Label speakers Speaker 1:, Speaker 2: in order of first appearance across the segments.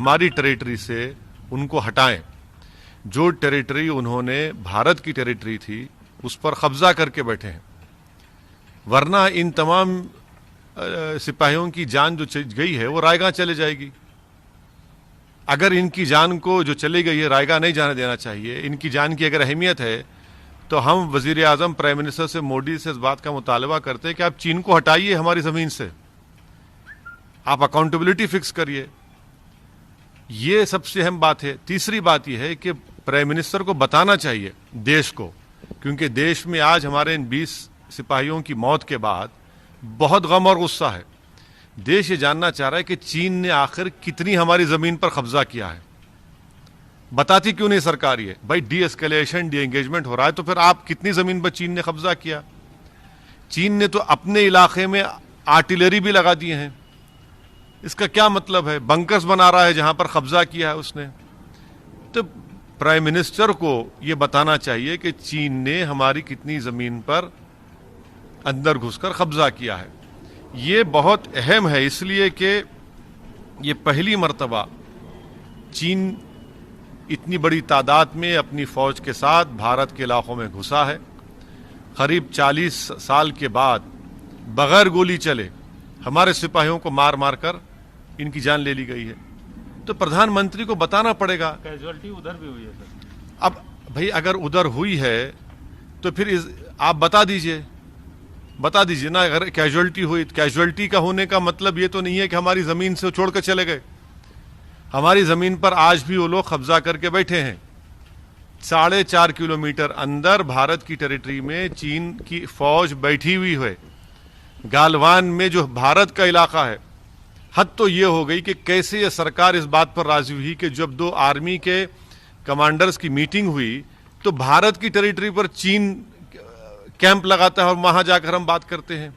Speaker 1: हमारी टेरिटरी से उनको हटाएं। जो टेरिटरी उन्होंने भारत की टेरिटरी थी उस पर कब्जा करके बैठे हैं, वरना इन तमाम सिपाहियों की जान जो गई है वो रायगा चले जाएगी। अगर इनकी जान को जो चली गई है रायगा नहीं जाने देना चाहिए। इनकी जान की अगर अहमियत है तो हम वजीर आजम प्राइम मिनिस्टर से, मोदी से इस बात का मुतालबा करते हैं कि आप चीन को हटाइए हमारी जमीन से, आप अकाउंटेबिलिटी फिक्स करिए। ये सबसे अहम बात है। तीसरी बात यह है कि प्राइम मिनिस्टर को बताना चाहिए देश को, क्योंकि देश में आज हमारे इन 20 सिपाहियों की मौत के बाद बहुत गम और गुस्सा है। देश ये जानना चाह रहा है कि चीन ने आखिर कितनी हमारी जमीन पर कब्जा किया है। बताती क्यों नहीं सरकार ये? भाई डी एस्केलेशन, डी एंगेजमेंट हो रहा है तो फिर आप कितनी जमीन पर चीन ने कब्जा किया? चीन ने तो अपने इलाके में आर्टिलरी भी लगा दिए हैं। इसका क्या मतलब है? बंकर्स बना रहा है जहां पर कब्जा किया है उसने। तो प्राइम मिनिस्टर को यह बताना चाहिए कि चीन ने हमारी कितनी जमीन पर अंदर घुसकर कब्जा किया है। ये बहुत अहम है, इसलिए कि ये पहली मर्तबा चीन इतनी बड़ी तादाद में अपनी फौज के साथ भारत के इलाकों में घुसा है। करीब 40 साल के बाद बगैर गोली चले हमारे सिपाहियों को मार मार कर इनकी जान ले ली गई है। तो प्रधानमंत्री को बताना पड़ेगा।
Speaker 2: कैजुअलिटी उधर भी हुई है सर।
Speaker 1: अब भाई अगर उधर हुई है तो फिर आप बता दीजिए ना। अगर कैजुअलिटी हुई, कैजुअलिटी का होने का मतलब ये तो नहीं है कि हमारी जमीन से छोड़ कर चले गए। हमारी जमीन पर आज भी वो लोग कब्जा करके बैठे हैं। 4.5 किलोमीटर अंदर भारत की टेरिटरी में चीन की फौज बैठी हुई है। गालवान में जो भारत का इलाका है, हद तो ये हो गई कि कैसे ये सरकार इस बात पर राजी हुई कि जब 2 आर्मी के कमांडर्स की मीटिंग हुई तो भारत की टेरिटरी पर चीन कैंप लगाता है और वहां जाकर हम बात करते हैं।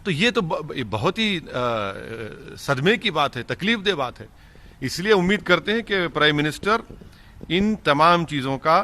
Speaker 1: तो ये तो बहुत ही सदमे की बात है, तकलीफ दे बात है। इसलिए उम्मीद करते हैं कि प्राइम मिनिस्टर इन तमाम चीज़ों का